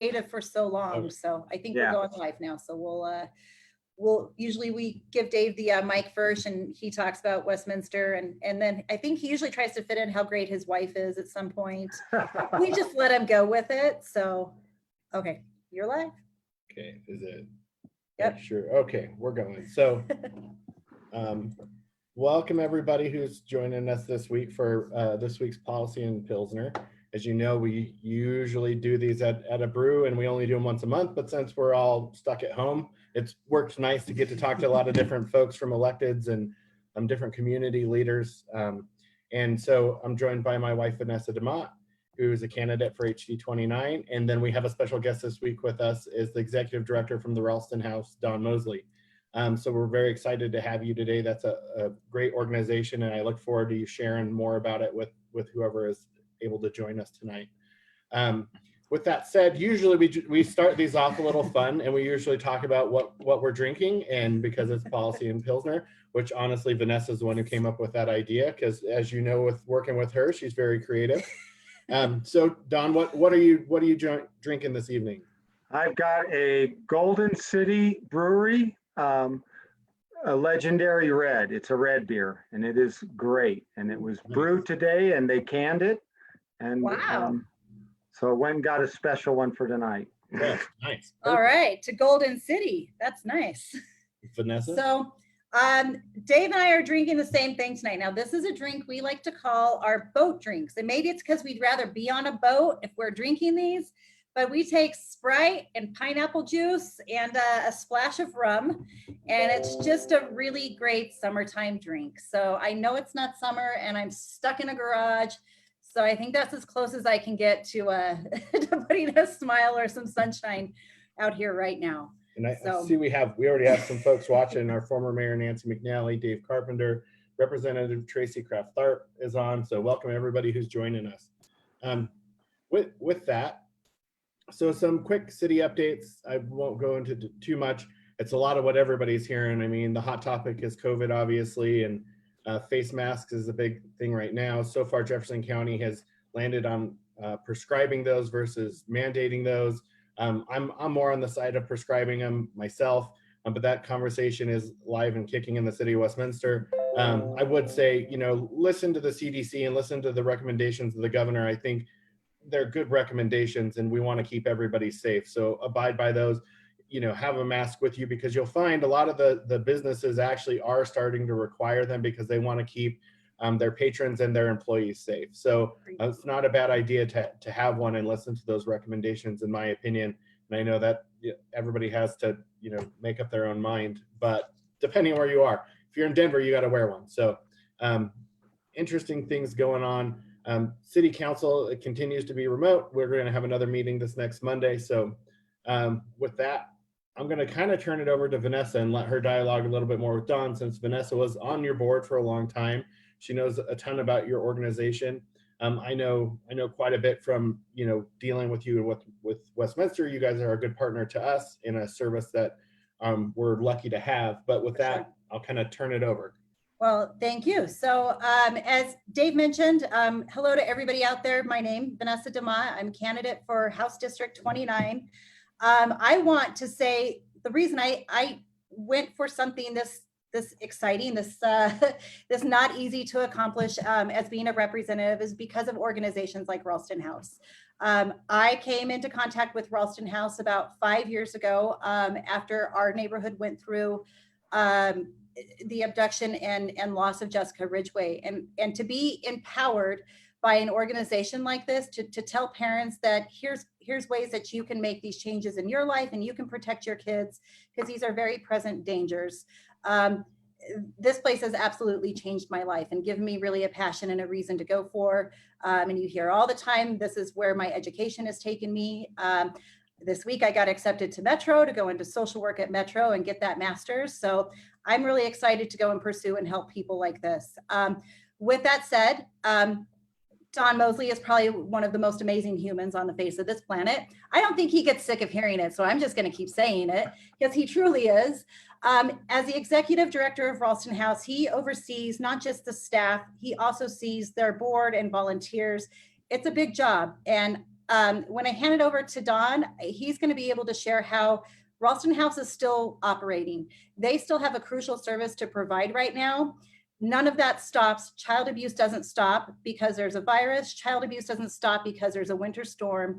creative for so long. Okay. So I think Yeah. we're going live now. So we'll usually we give Dave the mic first, and he talks about Westminster, and then I think he usually tries to fit in how great his wife is at some point. We just let him go with it. So, okay, you're live. Okay, is it? Yep. Sure. Okay, we're going. So, welcome everybody who's joining us this week for this week's Policy in Pilsner. As you know, we usually do these at a brew, and we only do them once a month. But since we're all stuck at home, it's worked nice to get to talk to a lot of different folks from electeds and different community leaders. And so I'm joined by my wife, Vanessa DeMott, who's a candidate for HD 29. And then we have a special guest this week with us is the executive director from the Ralston House, Don Moseley. So we're very excited to have you today. That's a great organization, and I look forward to you sharing more about it with whoever is able to join us tonight. With that said, usually we start these off a little fun, and we usually talk about what we're drinking, and because it's Policy in Pilsner, which honestly Vanessa is the one who came up with that idea, because as you know, with working with her, she's very creative. So Don, what are you drinking this evening? I've got a Golden City Brewery, a legendary red. It's a red beer, and it is great. And it was brewed today, and they canned it. And Wow. so I went and got a special one for tonight. Yeah, nice. All right, to Golden City. That's nice. Vanessa? So Dave and I are drinking the same thing tonight. Now, this is a drink we like to call our boat drinks. And maybe it's because we'd rather be on a boat if we're drinking these, but we take Sprite and pineapple juice and a splash of rum. And it's just a really great summertime drink. So I know it's not summer and I'm stuck in a garage. So I think that's as close as I can get to to putting a smile or some sunshine out here right now. And I see we already have some folks watching. Our former mayor, Nancy McNally, Dave Carpenter, Representative Tracy Kraft Tharp is on. So welcome everybody who's joining us. With that, so some quick city updates. I won't go into too much. It's a lot of what everybody's hearing. I mean, the hot topic is COVID, obviously, and face masks is a big thing right now. So far, Jefferson County has landed on prescribing those versus mandating those. I'm more on the side of prescribing them myself, but that conversation is live and kicking in the city of Westminster. I would say, listen to the CDC and listen to the recommendations of the governor. I think they're good recommendations, and we want to keep everybody safe. So abide by those. Have a mask with you, because you'll find a lot of the businesses actually are starting to require them because they want to keep their patrons and their employees safe. So it's not a bad idea to have one and listen to those recommendations, in my opinion. And I know that everybody has to, make up their own mind, but depending on where you are, if you're in Denver, you got to wear one. So interesting things going on. City council, it continues to be remote. We're going to have another meeting this next Monday. So with that, I'm going to kind of turn it over to Vanessa and let her dialogue a little bit more with Don, since Vanessa was on your board for a long time. She knows a ton about your organization. I know quite a bit from, dealing with you and with Westminster. You guys are a good partner to us in a service that we're lucky to have. But with that, I'll kind of turn it over. Well, thank you. So as Dave mentioned, hello to everybody out there. My name, Vanessa DeMott. I'm candidate for House District 29. I want to say the reason I went for something this exciting, this not easy to accomplish as being a representative is because of organizations like Ralston House. I came into contact with Ralston House about 5 years ago after our neighborhood went through the abduction and loss of Jessica Ridgway, and to be empowered by an organization like this to tell parents that here's ways that you can make these changes in your life and you can protect your kids, because these are very present dangers. This place has absolutely changed my life and given me really a passion and a reason to go for. And you hear all the time, this is where my education has taken me. This week I got accepted to Metro to go into social work at Metro and get that master's. So I'm really excited to go and pursue and help people like this. With that said, Don Moseley is probably one of the most amazing humans on the face of this planet. I don't think he gets sick of hearing it, so I'm just going to keep saying it because he truly is. As the executive director of Ralston House, he oversees not just the staff, he also sees their board and volunteers. It's a big job, and when I hand it over to Don, he's going to be able to share how Ralston House is still operating. They still have a crucial service to provide right now. None of that stops. Child abuse doesn't stop because there's a virus. Child abuse doesn't stop because there's a winter storm.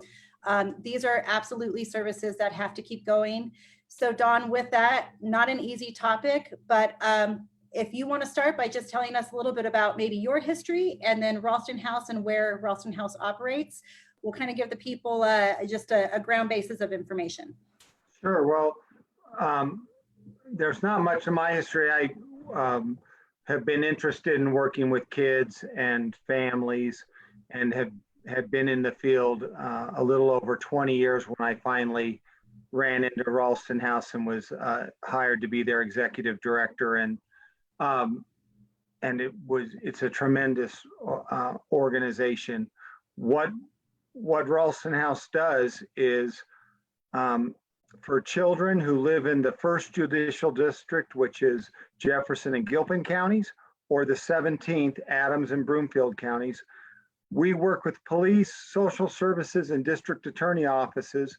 These are absolutely services that have to keep going. So Don, with that, not an easy topic, but if you want to start by just telling us a little bit about maybe your history and then Ralston House and where Ralston House operates, we'll kind of give the people just a ground basis of information. Sure. Well, there's not much of my history. I have been interested in working with kids and families and have been in the field a little over 20 years when I finally ran into Ralston House and was hired to be their executive director. And it's a tremendous organization. What Ralston House does is for children who live in the 1st Judicial District, which is Jefferson and Gilpin counties, or the 17th Adams and Broomfield counties, we work with police, social services, and district attorney offices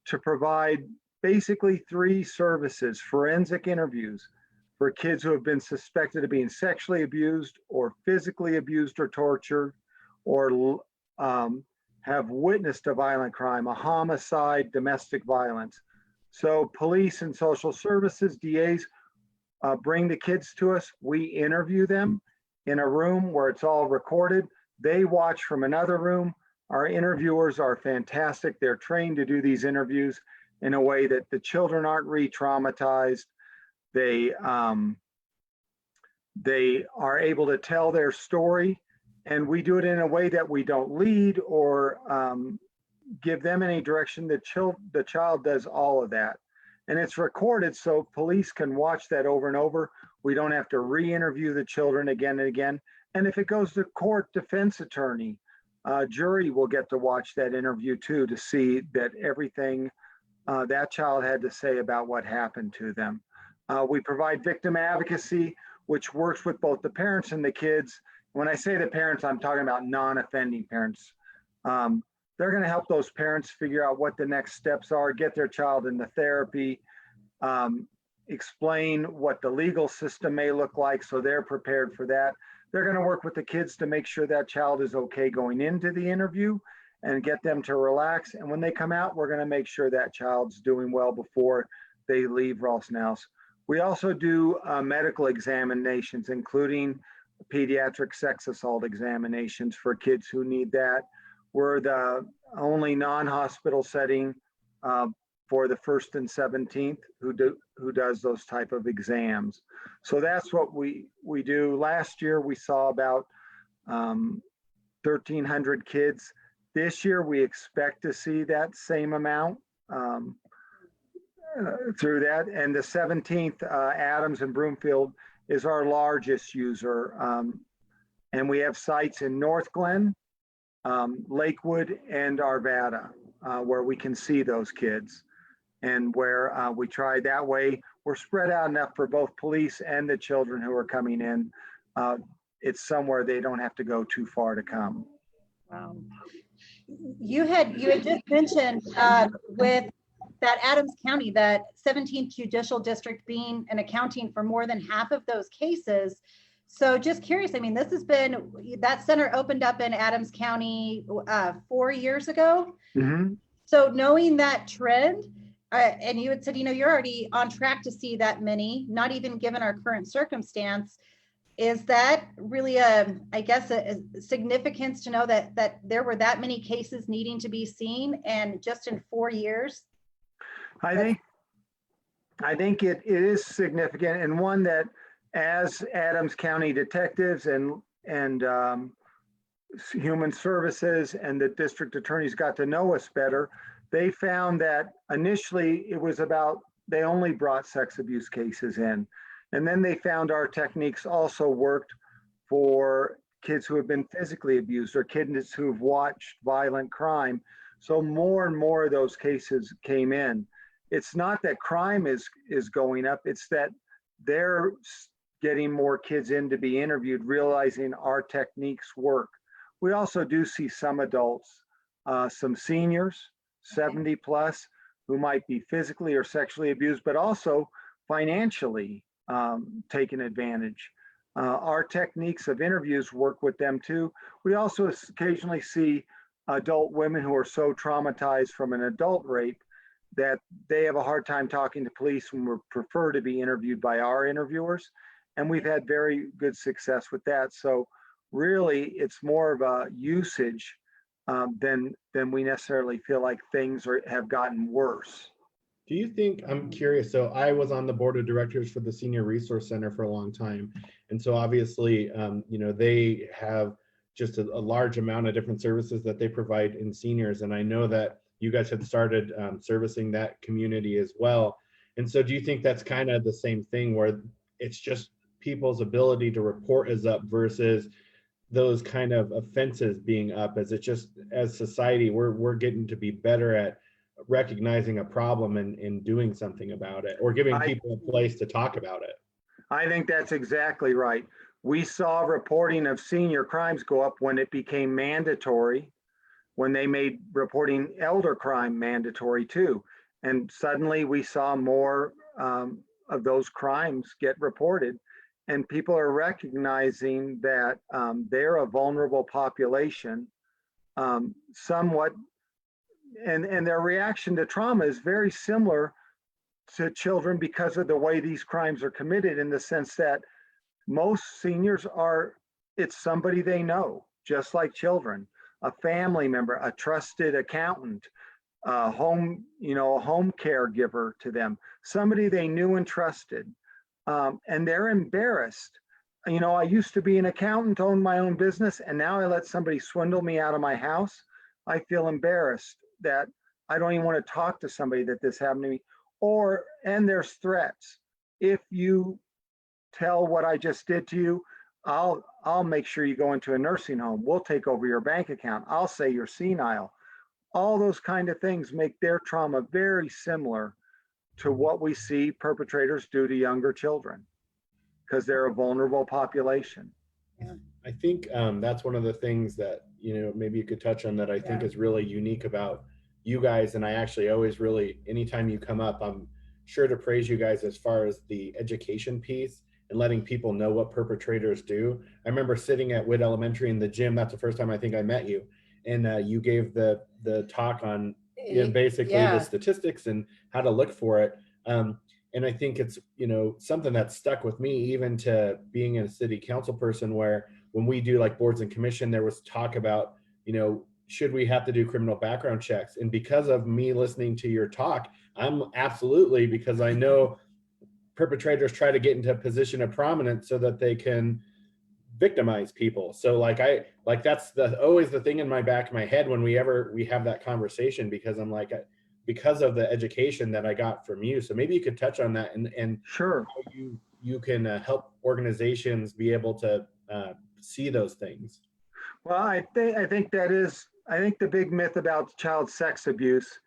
to provide basically 3 services: forensic interviews for kids who have been suspected of being sexually abused or physically abused or tortured, or have witnessed a violent crime, a homicide, domestic violence. So police and social services, DAs, bring the kids to us. We interview them in a room where it's all recorded. They watch from another room. Our interviewers are fantastic. They're trained to do these interviews in a way that the children aren't re-traumatized. They are able to tell their story, and we do it in a way that we don't lead or give them any direction. The child does all of that, and it's recorded so police can watch that over and over. We don't have to re-interview the children again and again. And if it goes to court, defense attorney, jury will get to watch that interview too, to see that everything that child had to say about what happened to them. We provide victim advocacy, which works with both the parents and the kids. When I say the parents, I'm talking about non-offending parents. They're going to help those parents figure out what the next steps are, get their child into therapy, explain what the legal system may look like so they're prepared for that. They're going to work with the kids to make sure that child is okay going into the interview and get them to relax. And when they come out, we're going to make sure that child's doing well before they leave Ralston House. We also do medical examinations, including pediatric sex assault examinations for kids who need that. We're the only non-hospital setting for the 1st and 17th who does those type of exams. So that's what we do. Last year we saw about 1,300 kids. This year we expect to see that same amount through that. And the 17th Adams and Broomfield is our largest user. And we have sites in North Glen, Lakewood, and Arvada, where we can see those kids. And where we try that way, we're spread out enough for both police and the children who are coming in. It's somewhere they don't have to go too far to come. Wow. You had just mentioned with that Adams County, that 17th Judicial District being and accounting for more than half of those cases. So just curious, I mean, this has been, that center opened up in Adams County 4 years ago. Mm-hmm. So knowing that trend, and you had said, you're already on track to see that many, not even given our current circumstance. Is that really I guess a significance to know that there were that many cases needing to be seen, and just in 4 years? I think it is significant, and one that, as Adams County detectives and human services and the district attorneys got to know us better, they found that initially it was about, they only brought sex abuse cases in. And then they found our techniques also worked for kids who have been physically abused or kids who have watched violent crime. So more and more of those cases came in. It's not that crime is going up, it's that they're getting more kids in to be interviewed, realizing our techniques work. We also do see some adults some seniors, 70 plus, who might be physically or sexually abused, but also financially taken advantage. Our techniques of interviews work with them too. We also occasionally see adult women who are so traumatized from an adult rape that they have a hard time talking to police and would prefer to be interviewed by our interviewers. And we've had very good success with that. So really, it's more of a usage than we necessarily feel like things have gotten worse. Do you think, I'm curious, so I was on the board of directors for the Senior Resource Center for a long time. And so obviously, they have just a large amount of different services that they provide in seniors. And I know that you guys had started servicing that community as well. And so do you think that's kind of the same thing where it's just people's ability to report is up versus those kind of offenses being up? As it just, as society, we're getting to be better at recognizing a problem and doing something about it, or giving people a place to talk about it? I think that's exactly right. We saw reporting of senior crimes go up when it became mandatory, when they made reporting elder crime mandatory too. And suddenly we saw more of those crimes get reported. And people are recognizing that they're a vulnerable population, somewhat, and their reaction to trauma is very similar to children because of the way these crimes are committed, in the sense that most seniors it's somebody they know, just like children, a family member, a trusted accountant, a home caregiver to them, somebody they knew and trusted. And they're embarrassed. I used to be an accountant, owned my own business, and now I let somebody swindle me out of my house. I feel embarrassed that I don't even want to talk to somebody that this happened to me. And there's threats. If you tell what I just did to you, I'll make sure you go into a nursing home. We'll take over your bank account. I'll say you're senile. All those kind of things make their trauma very similar to what we see perpetrators do to younger children, because they're a vulnerable population. Yeah. I think that's one of the things that, maybe you could touch on that I think is really unique about you guys. And I actually always really, anytime you come up, I'm sure to praise you guys as far as the education piece and letting people know what perpetrators do. I remember sitting at Witt Elementary in the gym. That's the first time I think I met you. And you gave the talk on basically the statistics and how to look for it. And I think it's, something that's stuck with me, even to being a city council person, where when we do like boards and commission, there was talk about, should we have to do criminal background checks? And because of me listening to your talk, I'm absolutely, because I know perpetrators try to get into a position of prominence so that they can victimize people. So that's always the thing in my back of my head when we have that conversation, because I'm like, because of the education that I got from you. So maybe you could touch on that and Sure. how you can help organizations be able to see those things. Well, I think the big myth about child sex abuse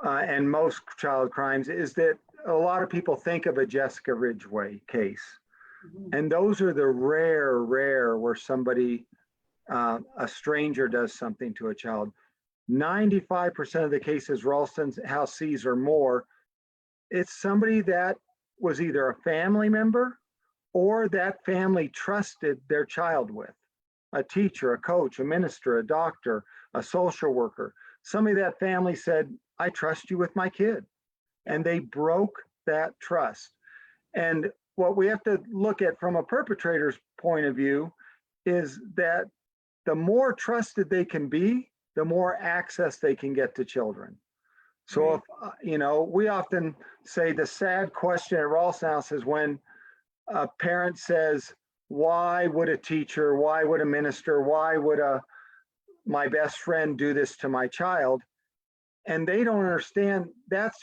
and most child crimes is that a lot of people think of a Jessica Ridgway case. And those are the rare where somebody, a stranger, does something to a child. 95% of the cases Ralston House sees or more, it's somebody that was either a family member or that family trusted their child with. A teacher, a coach, a minister, a doctor, a social worker. Somebody that family said, I trust you with my kid. And they broke that trust. And what we have to look at from a perpetrator's point of view is that the more trusted they can be, the more access they can get to children. So if, we often say the sad question at Ralston House is when a parent says, why would a teacher, why would a minister, why would my best friend do this to my child? And they don't understand that's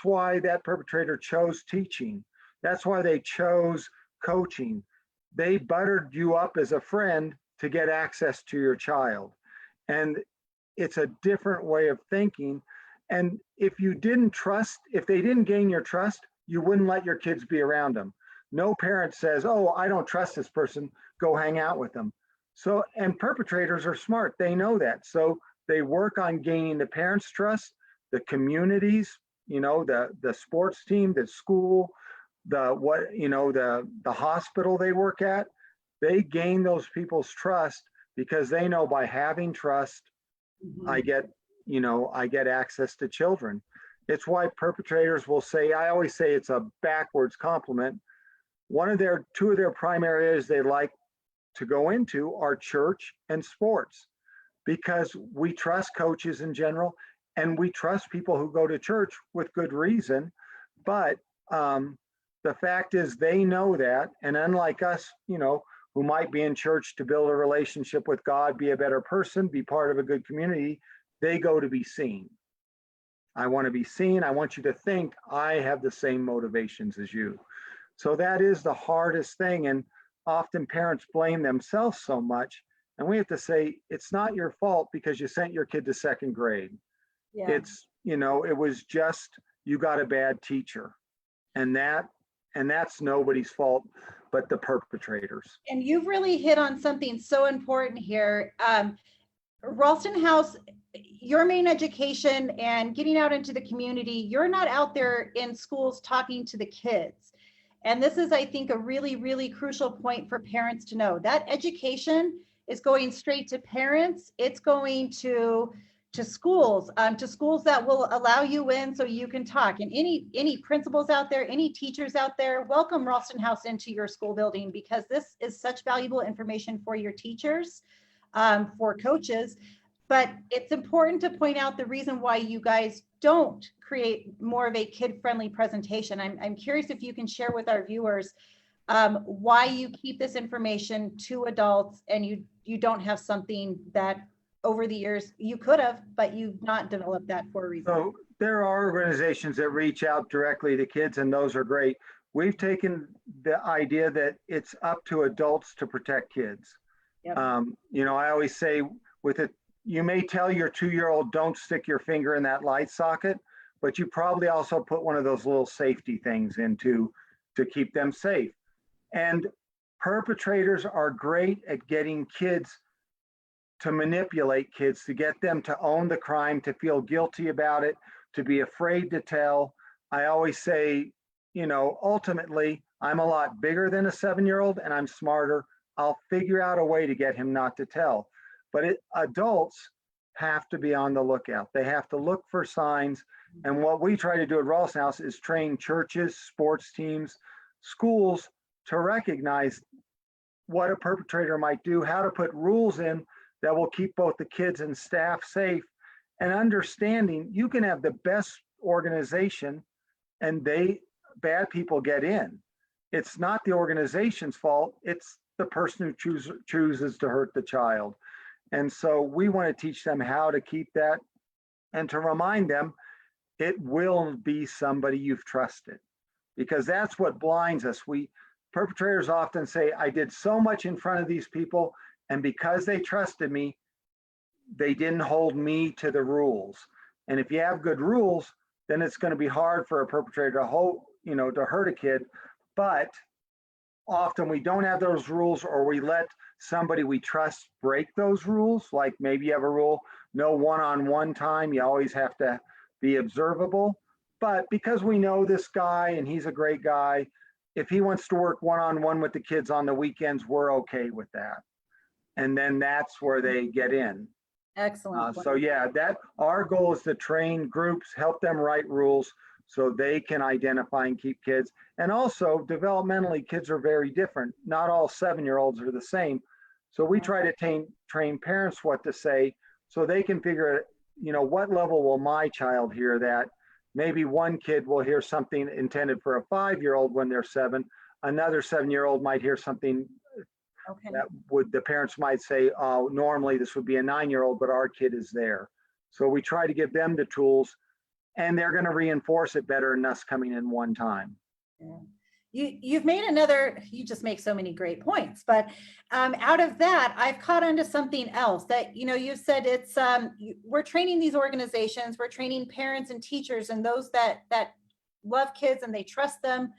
why that perpetrator chose teaching. That's why they chose coaching. They buttered you up as a friend to get access to your child. And it's a different way of thinking. And if they didn't gain your trust, you wouldn't let your kids be around them. No parent says, oh, I don't trust this person, go hang out with them. So, and perpetrators are smart, they know that. So they work on gaining the parents' trust, the communities, the sports team, the school, the hospital they work at. They gain those people's trust because they know by having trust, I get access to children. It's why perpetrators will say, I always say it's a backwards compliment. Two of their primary areas they like to go into are church and sports, because we trust coaches in general, and we trust people who go to church with good reason. But the fact is they know that, and unlike us, who might be in church to build a relationship with God, be a better person, be part of a good community, they go to be seen. I want to be seen. I want you to think I have the same motivations as you. So that is the hardest thing. And often parents blame themselves so much. And we have to say, it's not your fault because you sent your kid to second grade. Yeah. It was just, you got a bad teacher. And that's nobody's fault but the perpetrators. And you've really hit on something so important here. Ralston House, your main education and getting out into the community, you're not out there in schools talking to the kids. And this is, I think, a really, really crucial point for parents to know. That education is going straight to parents. It's going to schools that will allow you in so you can talk. And any principals out there, any teachers out there, welcome Ralston House into your school building, because this is such valuable information for your teachers, for coaches. But it's important to point out the reason why you guys don't create more of a kid-friendly presentation. I'm curious if you can share with our viewers why you keep this information to adults, and you don't have something that over the years you could have, but you've not developed that for a reason. So there are organizations that reach out directly to kids, and those are great. We've taken the idea that it's up to adults to protect kids. Yep. I always say you may tell your 2-year-old, don't stick your finger in that light socket, but you probably also put one of those little safety things in to keep them safe. And perpetrators are great at getting kids to manipulate kids, to get them to own the crime, to feel guilty about it, to be afraid to tell. I always say, ultimately, I'm a lot bigger than a 7-year-old and I'm smarter. I'll figure out a way to get him not to tell. But adults have to be on the lookout. They have to look for signs. And what we try to do at Ralston House is train churches, sports teams, schools to recognize what a perpetrator might do, how to put rules in that will keep both the kids and staff safe, and understanding you can have the best organization and bad people get in. It's not the organization's fault. It's the person who chooses to hurt the child. And so we want to teach them how to keep that, and to remind them it will be somebody you've trusted, because that's what blinds us. Perpetrators often say, I did so much in front of these people, and because they trusted me, they didn't hold me to the rules. And if you have good rules, then it's going to be hard for a perpetrator to hurt a kid. But often we don't have those rules, or we let somebody we trust break those rules. Like maybe you have a rule, no one-on-one time, you always have to be observable. But because we know this guy and he's a great guy, if he wants to work one-on-one with the kids on the weekends, we're okay with that. And then that's where they get in. Excellent. So yeah, our goal is to train groups, help them write rules so they can identify and keep kids. And also developmentally, kids are very different. Not all 7-year-olds are the same. So we try to train parents what to say so they can figure, what level will my child hear that? Maybe one kid will hear something intended for a 5-year-old when they're 7. Another 7-year-old might hear something that the parents might say, oh, normally this would be a 9-year-old, but our kid is there. So we try to give them the tools, and they're going to reinforce it better than us coming in one time. Yeah. You just make so many great points, but out of that, I've caught onto something else that, you said it's, we're training these organizations, we're training parents and teachers and those that love kids and they trust them.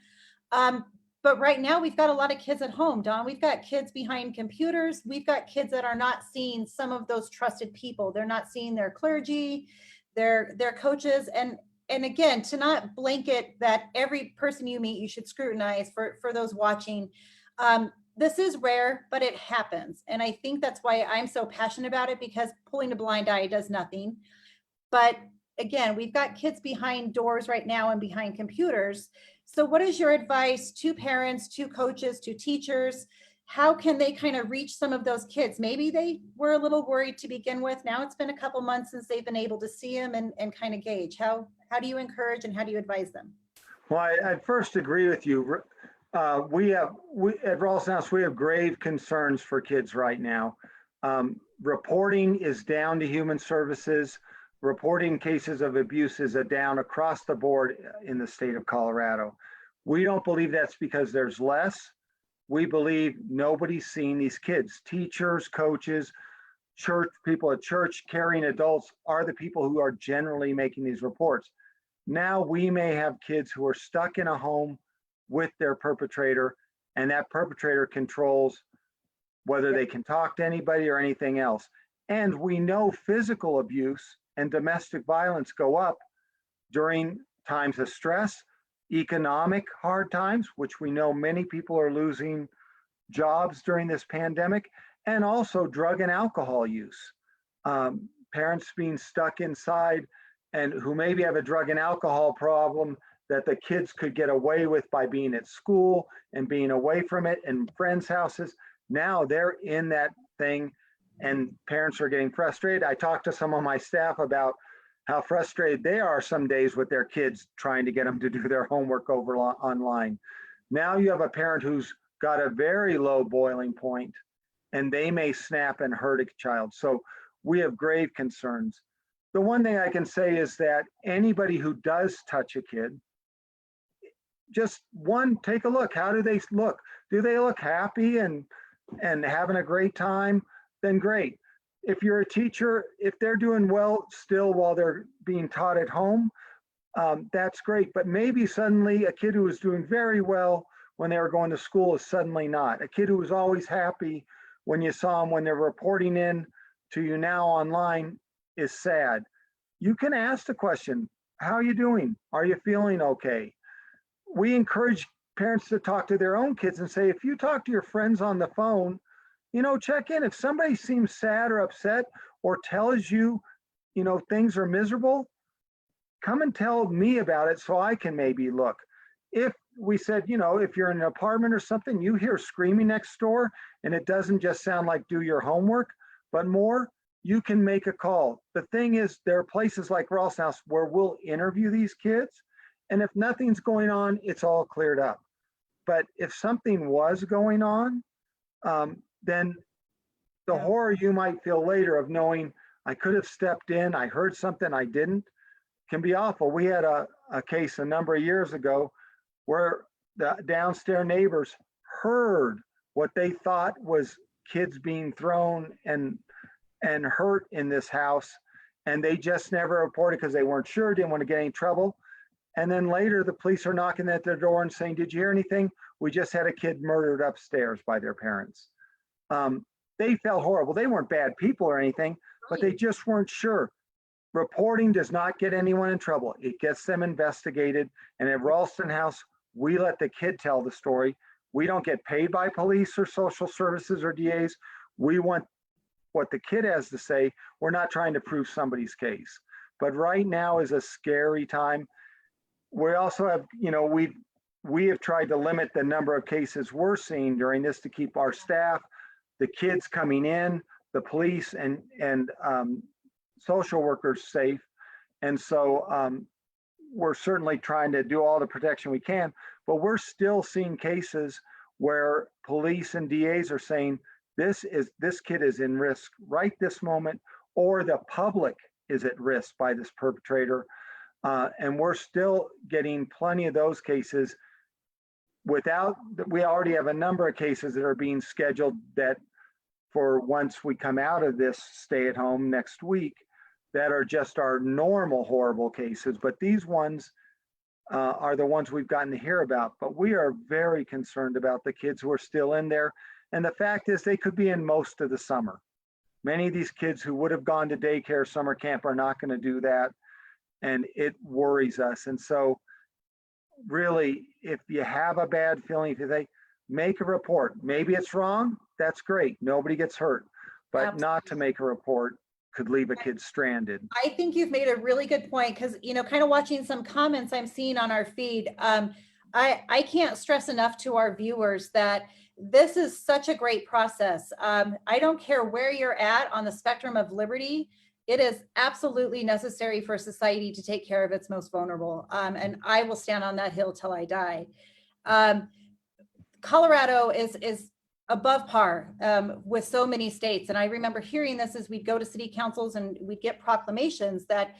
But right now we've got a lot of kids at home, Don. We've got kids behind computers. We've got kids that are not seeing some of those trusted people. They're not seeing their clergy, their coaches. And again, to not blanket that every person you meet, you should scrutinize for those watching. This is rare, but it happens. And I think that's why I'm so passionate about it, because pulling a blind eye does nothing. But again, we've got kids behind doors right now and behind computers. So what is your advice to parents, to coaches, to teachers? How can they kind of reach some of those kids? Maybe they were a little worried to begin with. Now it's been a couple months since they've been able to see them and kind of gauge. How do you encourage and how do you advise them? Well, I first agree with you. We at Ralston House, we have grave concerns for kids right now. Reporting is down to human services. Reporting cases of abuse is down across the board in the state of Colorado. We don't believe that's because there's less. We believe nobody's seeing these kids. Teachers, coaches, church people at church, caring adults are the people who are generally making these reports. Now we may have kids who are stuck in a home with their perpetrator, and that perpetrator controls whether they can talk to anybody or anything else. And we know physical abuse and domestic violence go up during times of stress, economic hard times, which we know many people are losing jobs during this pandemic, and also drug and alcohol use. Parents being stuck inside and who maybe have a drug and alcohol problem that the kids could get away with by being at school and being away from it and friends' houses. Now they're in that thing and parents are getting frustrated. I talked to some of my staff about how frustrated they are some days with their kids trying to get them to do their homework over online. Now you have a parent who's got a very low boiling point and they may snap and hurt a child. So we have grave concerns. The one thing I can say is that anybody who does touch a kid, just take a look. How do they look? Do they look happy and having a great time? Then great. If you're a teacher, if they're doing well still while they're being taught at home, that's great. But maybe suddenly a kid who was doing very well when they were going to school is suddenly not. A kid who was always happy when you saw them when they're reporting in to you now online is sad. You can ask the question, how are you doing? Are you feeling okay? We encourage parents to talk to their own kids and say, if you talk to your friends on the phone, check in. If somebody seems sad or upset or tells you, things are miserable, come and tell me about it so I can maybe look. If we said, if you're in an apartment or something, you hear screaming next door and it doesn't just sound like do your homework, but more, you can make a call. The thing is, there are places like Ralston House where we'll interview these kids. And if nothing's going on, it's all cleared up. But if something was going on, then the horror you might feel later of knowing I could have stepped in, I heard something I didn't, can be awful. We had a case a number of years ago where the downstairs neighbors heard what they thought was kids being thrown and hurt in this house, and they just never reported because they weren't sure, didn't want to get any trouble. And then later the police are knocking at their door and saying, did you hear anything? We just had a kid murdered upstairs by their parents. They felt horrible. They weren't bad people or anything, but they just weren't sure. Reporting does not get anyone in trouble. It gets them investigated. And at Ralston House, we let the kid tell the story. We don't get paid by police or social services or DAs. We want what the kid has to say. We're not trying to prove somebody's case. But right now is a scary time. We also have, we have tried to limit the number of cases we're seeing during this to keep our staff, the kids coming in, the police and social workers safe. And so we're certainly trying to do all the protection we can, but we're still seeing cases where police and DAs are saying this kid is in risk right this moment, or the public is at risk by this perpetrator. And we're still getting plenty of those cases we already have a number of cases that are being scheduled that for once we come out of this stay at home next week, that are just our normal horrible cases. But these ones, are the ones we've gotten to hear about, but we are very concerned about the kids who are still in there. And the fact is they could be in most of the summer. Many of these kids who would have gone to daycare, summer camp are not going to do that. And it worries us. And so really, if you have a bad feeling, if you think, make a report. Maybe it's wrong. That's great. Nobody gets hurt, but not to make a report could leave a kid stranded. I think you've made a really good point because, kind of watching some comments I'm seeing on our feed, I can't stress enough to our viewers that this is such a great process. I don't care where you're at on the spectrum of liberty. It is absolutely necessary for society to take care of its most vulnerable. And I will stand on that hill till I die. Colorado is above par with so many states. And I remember hearing this as we'd go to city councils and we'd get proclamations that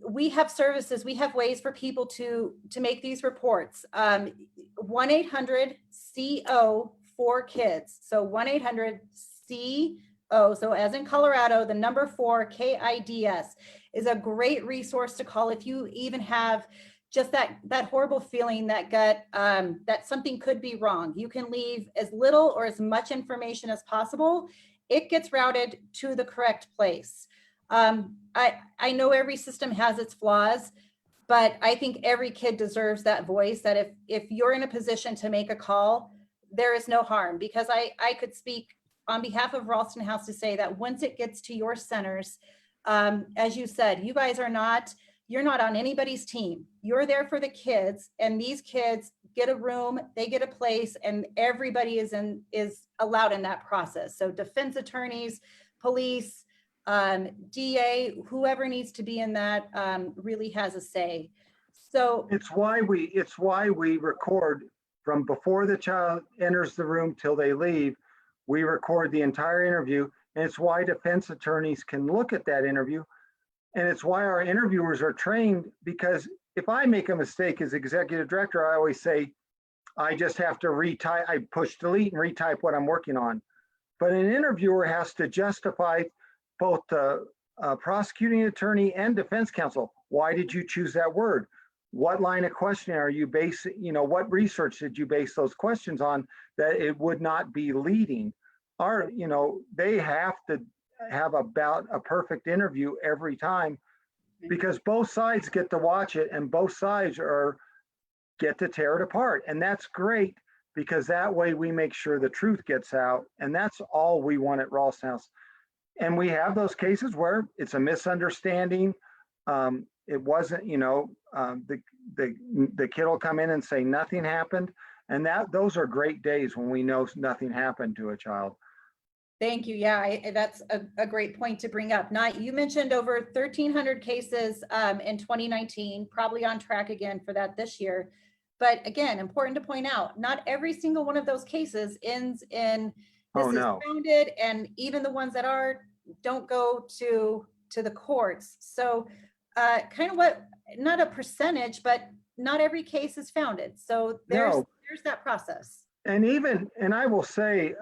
we have services, we have ways for people to make these reports. 1-800-CO for kids. So 1-800-CO. So as in Colorado, the number 4 KIDS is a great resource to call if you even have just that horrible feeling that something could be wrong. You can leave as little or as much information as possible. It gets routed to the correct place. I know every system has its flaws, but I think every kid deserves that voice, that if you're in a position to make a call, there is no harm, because I could speak on behalf of Ralston House to say that once it gets to your centers, as you said, you guys you're not on anybody's team. You're there for the kids, and these kids get a room, they get a place, and everybody is allowed in that process. So defense attorneys, police, DA, whoever needs to be in that really has a say. So it's why we record from before the child enters the room till they leave. We record the entire interview, and it's why defense attorneys can look at that interview. And it's why our interviewers are trained, because if I make a mistake as executive director, I always say, I just have to retype, I push delete and retype what I'm working on. But an interviewer has to justify both the prosecuting attorney and defense counsel. Why did you choose that word? What line of questioning are you basing, what research did you base those questions on that it would not be leading? They have to have about a perfect interview every time, because both sides get to watch it and both sides get to tear it apart. And that's great, because that way we make sure the truth gets out. And that's all we want at Ralston House. And we have those cases where it's a misunderstanding. It wasn't, the kid will come in and say nothing happened. And those are great days when we know nothing happened to a child. Thank you. Yeah, that's a great point to bring up. You mentioned over 1,300 cases in 2019, probably on track again for that this year. But again, important to point out, not every single one of those cases ends in this is founded, and even the ones that don't go to the courts. So kind of not a percentage, but not every case is founded. So there's that process. And I will say,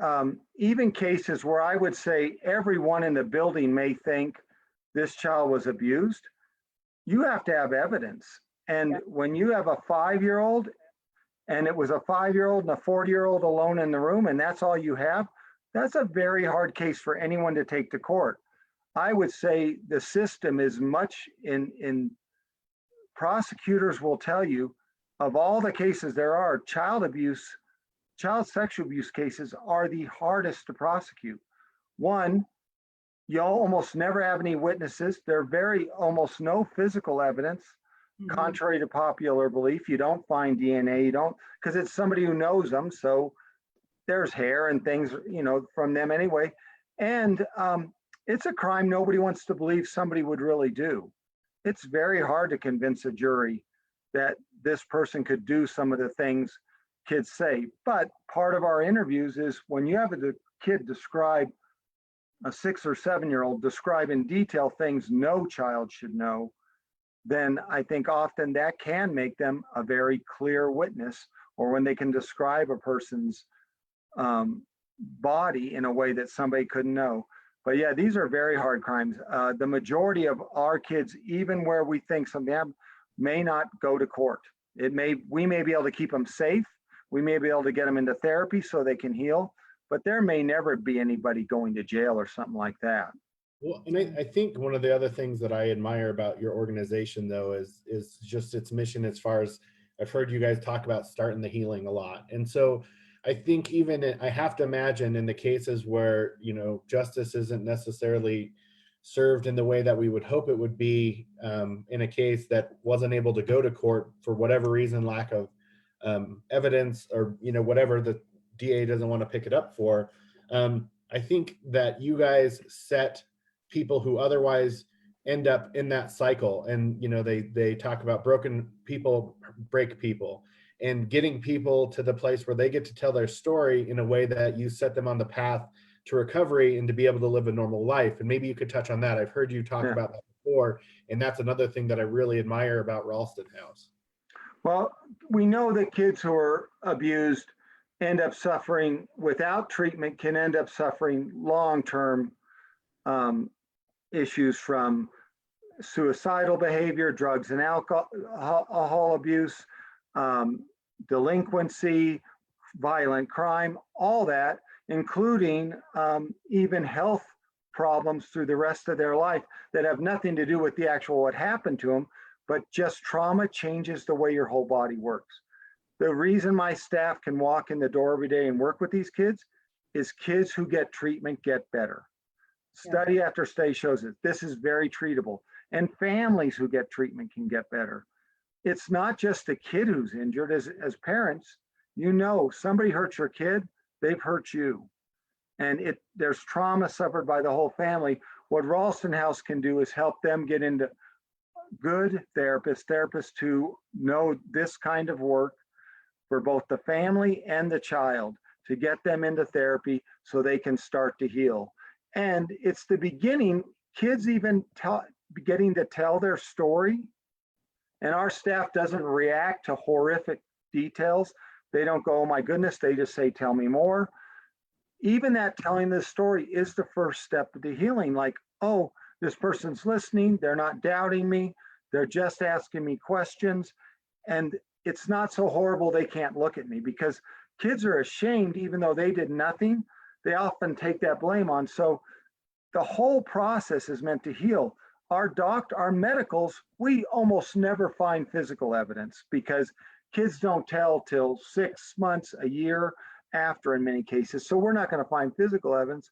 even cases where I would say everyone in the building may think this child was abused, you have to have evidence. And when you have a 5-year-old, and it was a 5-year-old and a 40-year-old alone in the room, and that's all you have, that's a very hard case for anyone to take to court. I would say the system is much in prosecutors will tell you, of all the cases there are, child sexual abuse cases are the hardest to prosecute. One, you almost never have any witnesses. There almost no physical evidence, contrary to popular belief. You don't find DNA, because it's somebody who knows them. So there's hair and things, from them anyway. And it's a crime nobody wants to believe somebody would really do. It's very hard to convince a jury that this person could do some of the things kids say. But part of our interviews is when you have a kid describe, a 6 or 7-year-old describe in detail things no child should know, then I think often that can make them a very clear witness, or when they can describe a person's body in a way that somebody couldn't know. But yeah, these are very hard crimes. The majority of our kids, even where we think something happened, may not go to court. We may be able to keep them safe. We may be able to get them into therapy so they can heal, but there may never be anybody going to jail or something like that. Well, and I think one of the other things that I admire about your organization, though, is just its mission. As far as I've heard you guys talk about starting the healing a lot, and so I think I have to imagine in the cases where justice isn't necessarily served in the way that we would hope it would be, in a case that wasn't able to go to court for whatever reason, lack of evidence, or whatever the DA doesn't want to pick it up for. I think that you guys set people who otherwise end up in that cycle, and they talk about broken people break people, and getting people to the place where they get to tell their story in a way that you set them on the path to recovery and to be able to live a normal life. And maybe you could touch on that. I've heard you talk about that before, and that's another thing that I really admire about Ralston House. Well, we know that kids who are abused end up suffering without treatment, can end up suffering long-term issues from suicidal behavior, drugs and alcohol abuse, delinquency, violent crime, all that, including even health problems through the rest of their life that have nothing to do with the actual what happened to them, but just trauma changes the way your whole body works. The reason my staff can walk in the door every day and work with these kids is kids who get treatment get better. Study after study shows it. This is very treatable. And families who get treatment can get better. It's not just the kid who's injured. As parents, somebody hurts your kid, they've hurt you. And there's trauma suffered by the whole family. What Ralston House can do is help them get into good therapists who know this kind of work for both the family and the child, to get them into therapy so they can start to heal. And it's the beginning, kids even getting to tell their story. And our staff doesn't react to horrific details. They don't go, oh my goodness, they just say, tell me more. Even that telling the story is the first step of the healing. Like, oh, this person's listening, they're not doubting me, they're just asking me questions. And it's not so horrible they can't look at me, because kids are ashamed, even though they did nothing, they often take that blame on. So the whole process is meant to heal. Our medicals, we almost never find physical evidence, because kids don't tell till 6 months, a year after in many cases. So we're not going to find physical evidence.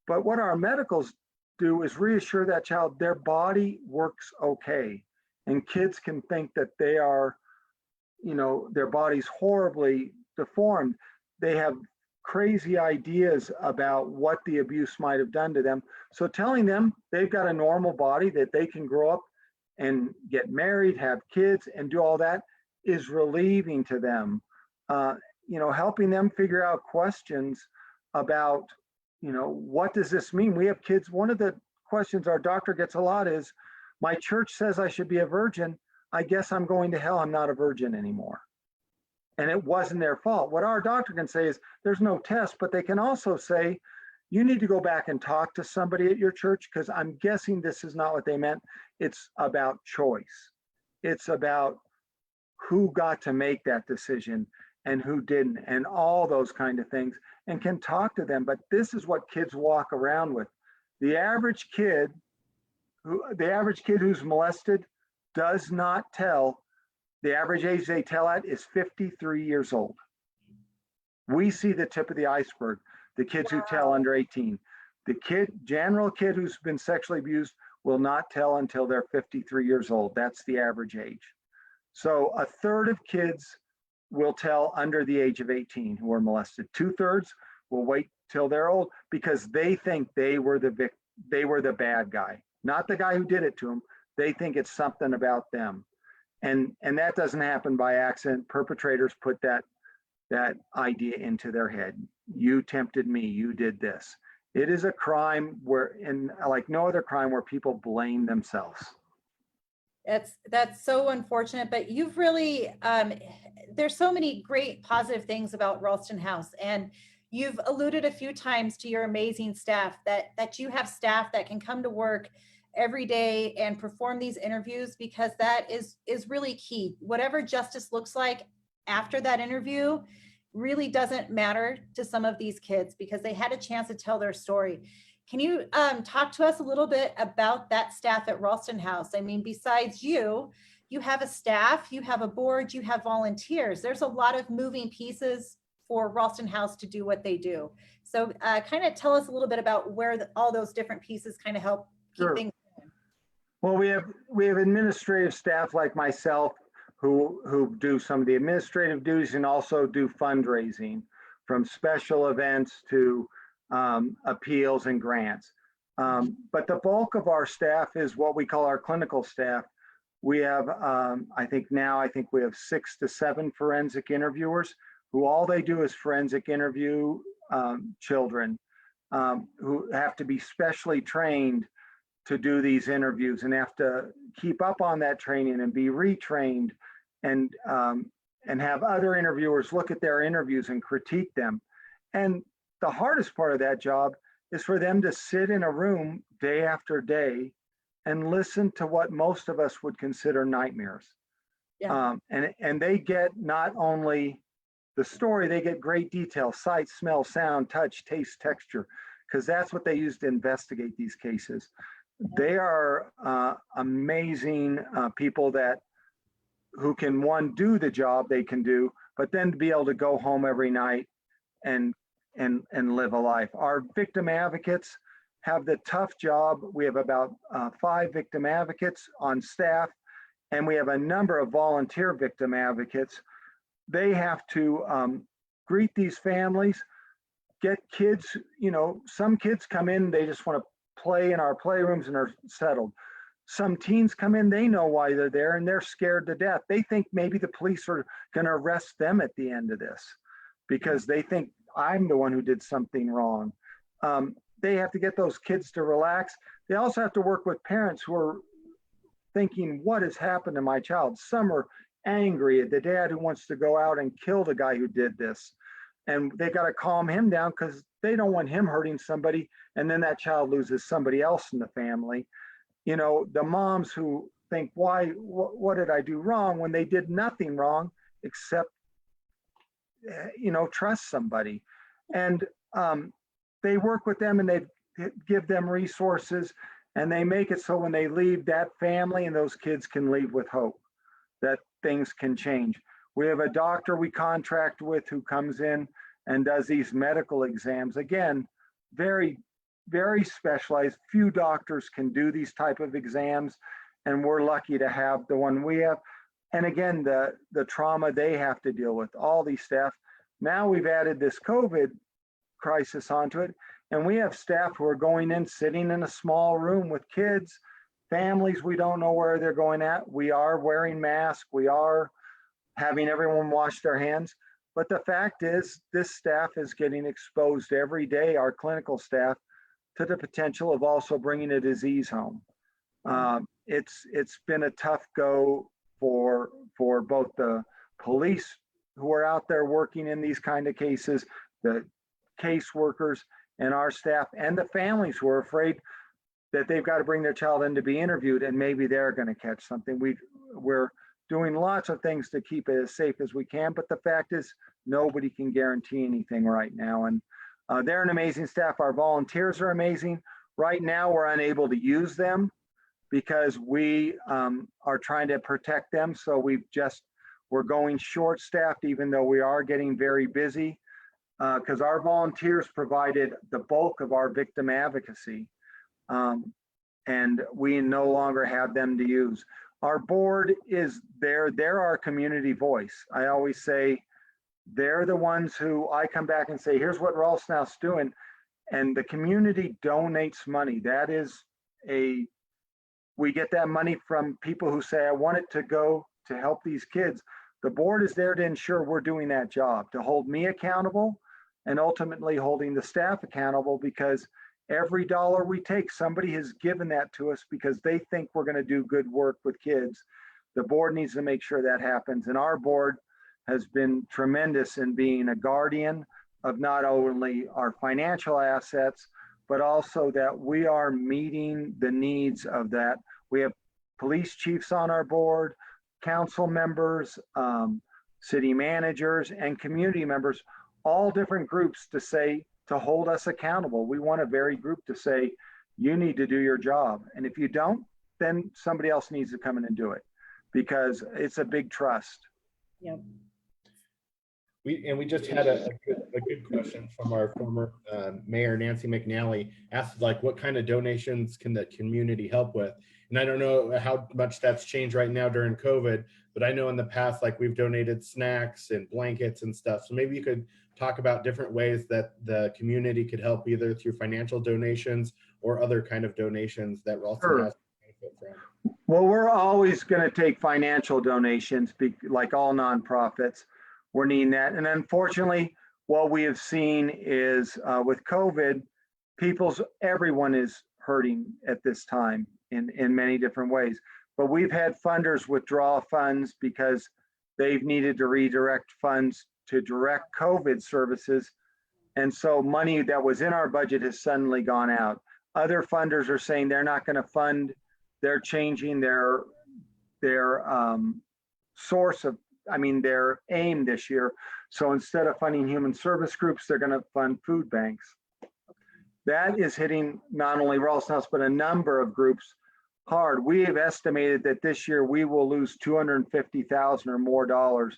But what our medicals do is reassure that child their body works okay. And kids can think that they are, their body's horribly deformed. They have crazy ideas about what the abuse might have done to them. So telling them they've got a normal body, that they can grow up and get married, have kids, and do all that is relieving to them. Helping them figure out questions about, what does this mean? We have kids, one of the questions our doctor gets a lot is, my church says I should be a virgin. I guess I'm going to hell. I'm not a virgin anymore. And it wasn't their fault. What our doctor can say is there's no test, but they can also say, you need to go back and talk to somebody at your church, because I'm guessing this is not what they meant. It's about choice. It's about who got to make that decision and who didn't, and all those kind of things, and can talk to them. But this is what kids walk around with. The average kid who's molested does not tell. The average age they tell at is 53 years old. We see the tip of the iceberg, the kids who tell under 18. The general kid who's been sexually abused will not tell until they're 53 years old. That's the average age. So a third of kids will tell under the age of 18 who are molested. 2/3 will wait till they're old, because they think they were the bad guy, not the guy who did it to them. They think it's something about them. And that doesn't happen by accident. Perpetrators put that idea into their head. You tempted me, you did this. It is a crime like no other crime, where people blame themselves. That's so unfortunate, but you've really, there's so many great positive things about Ralston House, and you've alluded a few times to your amazing staff, that you have staff that can come to work every day and perform these interviews, because that is really key. Whatever justice looks like after that interview really doesn't matter to some of these kids because they had a chance to tell their story. Can you talk to us a little bit about that staff at Ralston House? I mean, besides you, you have a staff, you have a board, you have volunteers. There's a lot of moving pieces for Ralston House to do what they do. So kind of tell us a little bit about where all those different pieces kind of help keep Sure. things. Well, we have administrative staff like myself who do some of the administrative duties and also do fundraising, from special events to appeals and grants. But the bulk of our staff is what we call our clinical staff. We have, I think we have 6 to 7 forensic interviewers who all they do is forensic interview children who have to be specially trained to do these interviews and have to keep up on that training and be retrained and have other interviewers look at their interviews and critique them. And the hardest part of that job is for them to sit in a room day after day and listen to what most of us would consider nightmares. Yeah. And they get not only the story, they get great detail, sight, smell, sound, touch, taste, texture, because that's what they use to investigate these cases. They are amazing people who can, one, do the job they can do, but then to be able to go home every night and live a life. Our victim advocates have the tough job. We have about 5 victim advocates on staff, and we have a number of volunteer victim advocates. They have to greet these families, get kids, some kids come in, they just want to play in our playrooms and are settled. Some teens come in, they know why they're there and they're scared to death. They think maybe the police are going to arrest them at the end of this because they think I'm the one who did something wrong. They have to get those kids to relax. They also have to work with parents who are thinking, what has happened to my child? Some are angry at the dad who wants to go out and kill the guy who did this. And they've got to calm him down because they don't want him hurting somebody. And then that child loses somebody else in the family. The moms who think, what did I do wrong, when they did nothing wrong except, trust somebody. And they work with them and they give them resources and they make it so when they leave, that family and those kids can leave with hope that things can change. We have a doctor we contract with who comes in and does these medical exams. Again, very, very specialized. Few doctors can do these type of exams, and we're lucky to have the one we have. And again, the trauma they have to deal with, all these staff. Now we've added this COVID crisis onto it, and we have staff who are going in, sitting in a small room with kids, families we don't know where they're going at. We are wearing masks. We are having everyone wash their hands. But the fact is, this staff is getting exposed every day, our clinical staff, to the potential of also bringing a disease home. It's been a tough go for both the police who are out there working in these kind of cases, the caseworkers and our staff, and the families who are afraid that they've got to bring their child in to be interviewed and maybe they're going to catch something. We're doing lots of things to keep it as safe as we can, but the fact is nobody can guarantee anything right now. And they're an amazing staff. Our volunteers are amazing. Right now, we're unable to use them because we are trying to protect them. So we're going short-staffed, even though we are getting very busy, because our volunteers provided the bulk of our victim advocacy, and we no longer have them to use. Our board is there. They're our community voice. I always say they're the ones who I come back and say, here's what Ralston House is doing. And the community donates money. That is we get that money from people who say, I want it to go to help these kids. The board is there to ensure we're doing that job, to hold me accountable and ultimately holding the staff accountable, because every dollar we take, somebody has given that to us because they think we're going to do good work with kids. The board needs to make sure that happens. And our board has been tremendous in being a guardian of not only our financial assets, but also that we are meeting the needs of that. We have police chiefs on our board, council members, city managers, and community members, all different groups to hold us accountable. We want a very group to say, you need to do your job. And if you don't, then somebody else needs to come in and do it, because it's a big trust. Yep. We just had a good question from our former mayor, Nancy McNally, asked like, what kind of donations can the community help with? And I don't know how much that's changed right now during COVID, but I know in the past, like we've donated snacks and blankets and stuff. So maybe you could talk about different ways that the community could help, either through financial donations or other kind of donations that Ralston has to benefit from. Well, we're always going to take financial donations, like all nonprofits. We're needing that. And unfortunately, what we have seen is with COVID, everyone is hurting at this time in many different ways. But we've had funders withdraw funds because they've needed to redirect funds to direct COVID services. And so money that was in our budget has suddenly gone out. Other funders are saying they're not going to fund, they're changing their source of, their aim this year. So instead of funding human service groups, they're going to fund food banks. That is hitting not only Ralston House, but a number of groups hard. We have estimated that this year we will lose $250,000 or more dollars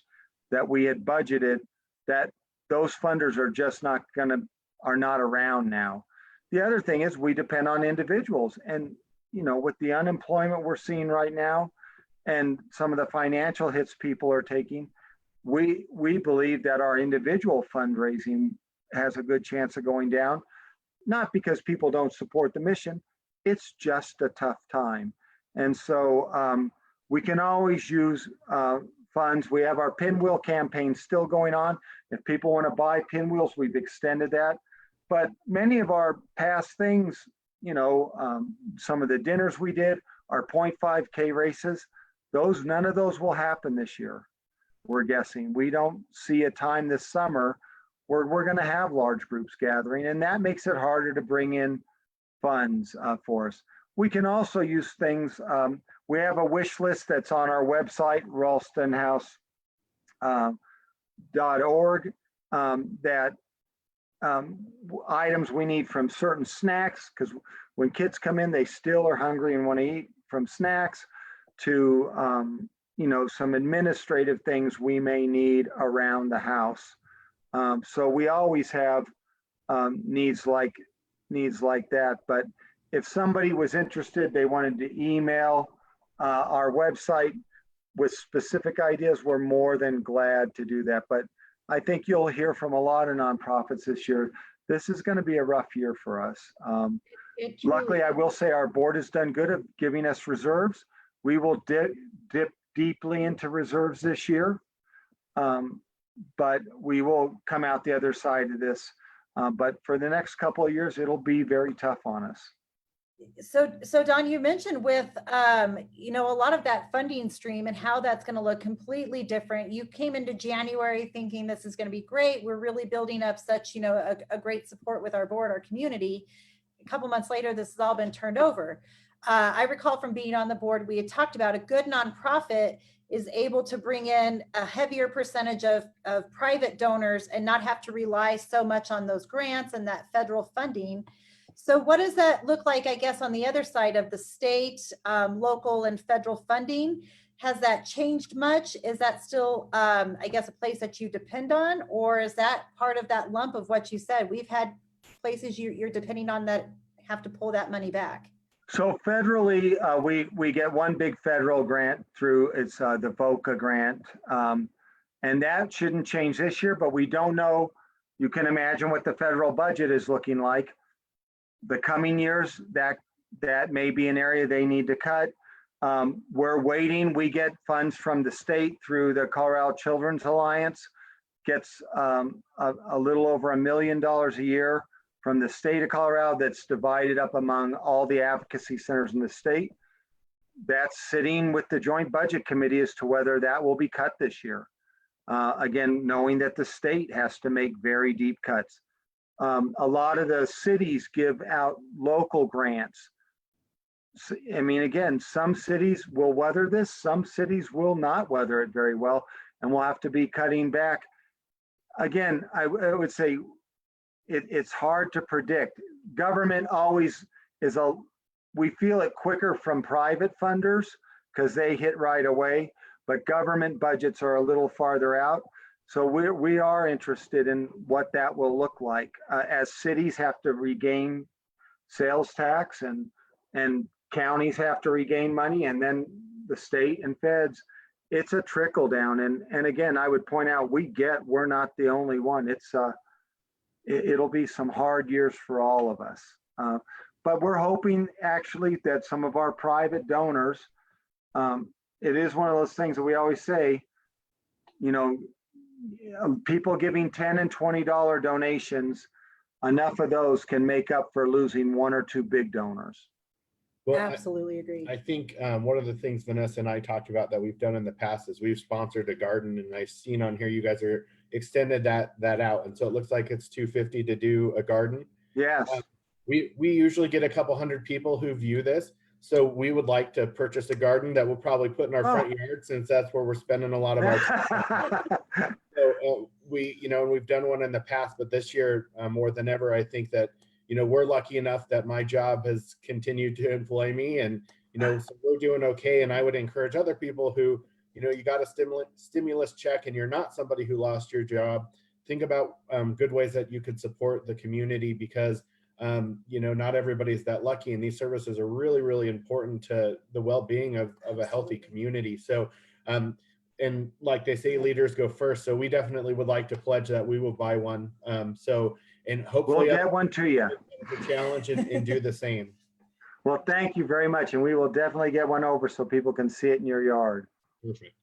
that we had budgeted, that those funders are just not around now. The other thing is we depend on individuals, and with the unemployment we're seeing right now and some of the financial hits people are taking, we believe that our individual fundraising has a good chance of going down, not because people don't support the mission, it's just a tough time. And so we can always use funds. We have our pinwheel campaign still going on. If people want to buy pinwheels, we've extended that. But many of our past things, some of the dinners we did, our 0.5K races, none of those will happen this year. We're guessing. We don't see a time this summer where we're going to have large groups gathering, and that makes it harder to bring in funds for us. We can also use things. We have a wish list that's on our website, ralstonhouse.org, that items we need from certain snacks, because when kids come in, they still are hungry and want to eat, from snacks to some administrative things we may need around the house. So we always have needs like that. But if somebody was interested, they wanted to email our website with specific ideas, we're more than glad to do that. But I think you'll hear from a lot of nonprofits this year. This is going to be a rough year for us. Luckily, I will say our board has done good at giving us reserves. We will dip deeply into reserves this year, but we will come out the other side of this. But for the next couple of years, it'll be very tough on us. So Don, you mentioned with, a lot of that funding stream and how that's going to look completely different. You came into January thinking this is going to be great. We're really building up such, a great support with our board, our community. A couple months later, this has all been turned over. I recall from being on the board, we had talked about a good nonprofit is able to bring in a heavier percentage of private donors and not have to rely so much on those grants and that federal funding. So what does that look like, I guess, on the other side of the state, local and federal funding? Has that changed much? Is that still, I guess, a place that you depend on? Or is that part of that lump of what you said? We've had places you're depending on that have to pull that money back. So federally, we get one big federal grant through, it's the VOCA grant. And that shouldn't change this year, but we don't know. You can imagine what the federal budget is looking like. The coming years, that may be an area they need to cut. We're waiting. We get funds from the state through the Colorado Children's Alliance, gets a little over $1 million a year from the state of Colorado that's divided up among all the advocacy centers in the state. That's sitting with the Joint Budget Committee as to whether that will be cut this year. Again, knowing that the state has to make very deep cuts. A lot of the cities give out local grants. I mean, again, some cities will weather this, some cities will not weather it very well, and we'll have to be cutting back. Again, I would say it's hard to predict. Government always is we feel it quicker from private funders because they hit right away, but government budgets are a little farther out. So we are interested in what that will look like as cities have to regain sales tax and counties have to regain money, and then the state and feds. It's a trickle down. And again, I would point out, we're not the only one. It'll be some hard years for all of us. But we're hoping actually that some of our private donors, it is one of those things that we always say, you know, people giving $10 and $20 donations, enough of those can make up for losing one or two big donors. Well, Absolutely agree. I think one of the things Vanessa and I talked about that we've done in the past is we've sponsored a garden, and I've seen on here you guys are extended that out, and so it looks like it's $250 to do a garden. Yes. We usually get a couple hundred people who view this, so we would like to purchase a garden that we'll probably put in our front yard, since that's where we're spending a lot of our time. So we've done one in the past, but this year more than ever, I think that we're lucky enough that my job has continued to employ me, and so we're doing okay. And I would encourage other people who you got a stimulus check and you're not somebody who lost your job, think about good ways that you could support the community, because not everybody's that lucky, and these services are really, really important to the well-being of a healthy community. So and like they say, leaders go first, so we definitely would like to pledge that we will buy one. And hopefully we'll get one to you. The challenge and do the same. Well, thank you very much, and we will definitely get one over so people can see it in your yard. Perfect.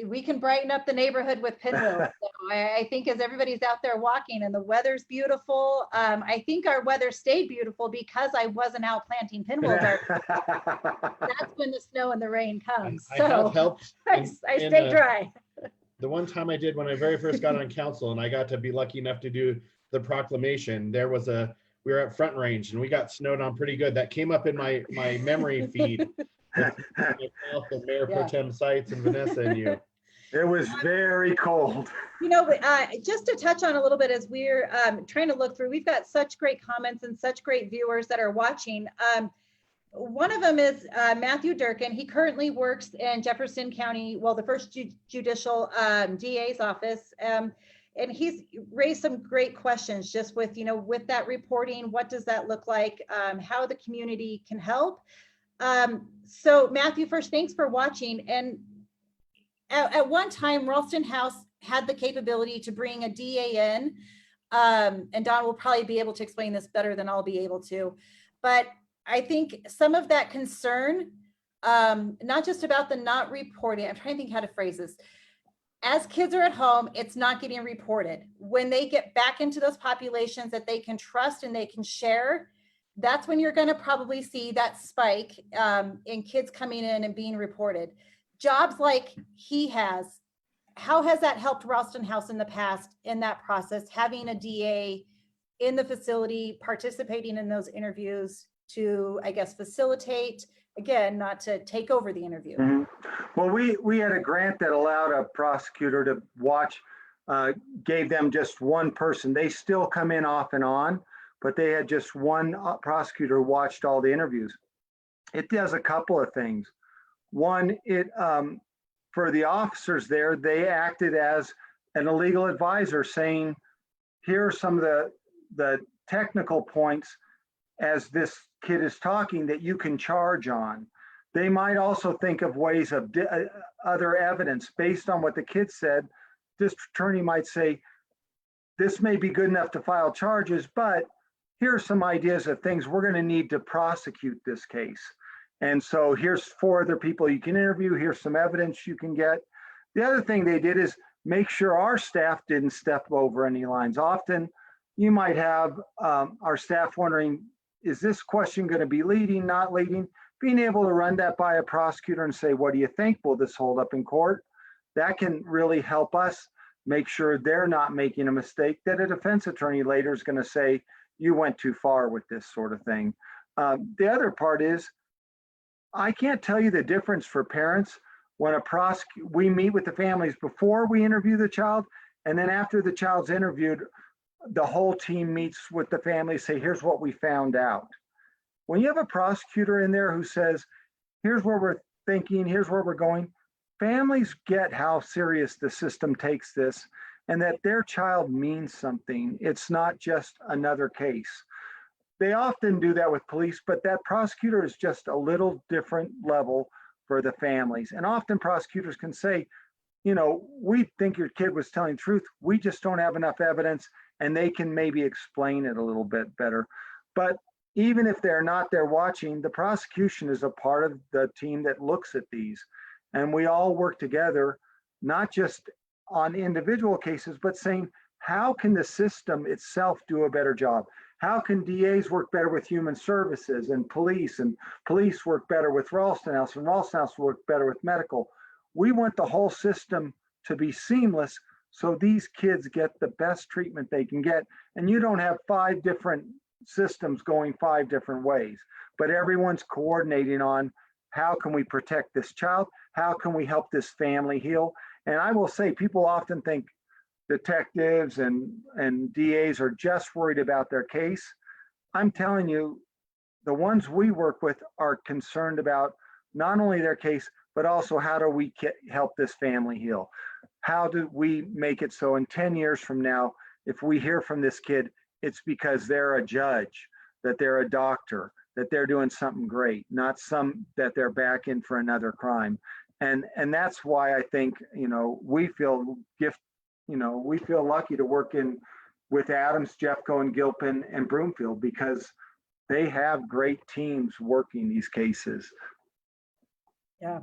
We can brighten up the neighborhood with pinwheels. So I think as everybody's out there walking and the weather's beautiful, I think our weather stayed beautiful because I wasn't out planting pinwheels. That's when the snow and the rain comes. I have helped. I stay dry. The one time I did when I very first got on council, and I got to be lucky enough to do the proclamation, we were at Front Range and we got snowed on pretty good. That came up in my memory feed. Myself and Mayor Pro Tem Sites and Vanessa and you. It was very cold. Just to touch on a little bit as we're trying to look through, we've got such great comments and such great viewers that are watching. One of them is Matthew Durkin. He currently works in Jefferson County, well, the first judicial DA's office. And he's raised some great questions just with, with that reporting, what does that look like? How the community can help. So Matthew, first, thanks for watching. And at one time, Ralston House had the capability to bring a DA in, and Don will probably be able to explain this better than I'll be able to. But I think some of that concern, not just about the not reporting, I'm trying to think how to phrase this. As kids are at home, it's not getting reported. When they get back into those populations that they can trust and they can share, that's when you're going to probably see that spike in kids coming in and being reported. Jobs like he has, how has that helped Ralston House in the past in that process, having a DA in the facility, participating in those interviews to, I guess, facilitate, again, not to take over the interview? Mm-hmm. Well, we had a grant that allowed a prosecutor to watch, gave them just one person. They still come in off and on, but they had just one prosecutor who watched all the interviews. It does a couple of things. One, for the officers there, they acted as an illegal advisor, saying, here are some of the technical points as this kid is talking that you can charge on. They might also think of ways of other evidence based on what the kid said. This attorney might say, this may be good enough to file charges, but here are some ideas of things we're going to need to prosecute this case. And so here's 4 other people you can interview. Here's some evidence you can get. The other thing they did is make sure our staff didn't step over any lines. Often you might have our staff wondering, is this question going to be leading, not leading? Being able to run that by a prosecutor and say, what do you think? Will this hold up in court? That can really help us make sure they're not making a mistake that a defense attorney later is going to say, you went too far with this sort of thing. The other part is, I can't tell you the difference for parents when we meet with the families before we interview the child, and then after the child's interviewed, the whole team meets with the family, say, here's what we found out. When you have a prosecutor in there who says, here's where we're thinking, here's where we're going, families get how serious the system takes this and that their child means something. It's not just another case. They often do that with police, but that prosecutor is just a little different level for the families. And often prosecutors can say, you know, we think your kid was telling the truth. We just don't have enough evidence, and they can maybe explain it a little bit better. But even if they're not there watching, the prosecution is a part of the team that looks at these. And we all work together, not just on individual cases, but saying, how can the system itself do a better job? How can DAs work better with human services and police work better with Ralston House, and Ralston House work better with medical? We want the whole system to be seamless so these kids get the best treatment they can get. And you don't have 5 different systems going 5 different ways, but everyone's coordinating on how can we protect this child? How can we help this family heal? And I will say, people often think detectives and DAs are just worried about their case. I'm telling you, the ones we work with are concerned about not only their case, but also how do we help this family heal? How do we make it so in 10 years from now, if we hear from this kid, it's because they're a judge, that they're a doctor, that they're doing something great, not that they're back in for another crime. And that's why I think, you know, we feel lucky to work with Adams, Jeffco, and Gilpin and Broomfield, because they have great teams working these cases. Yeah.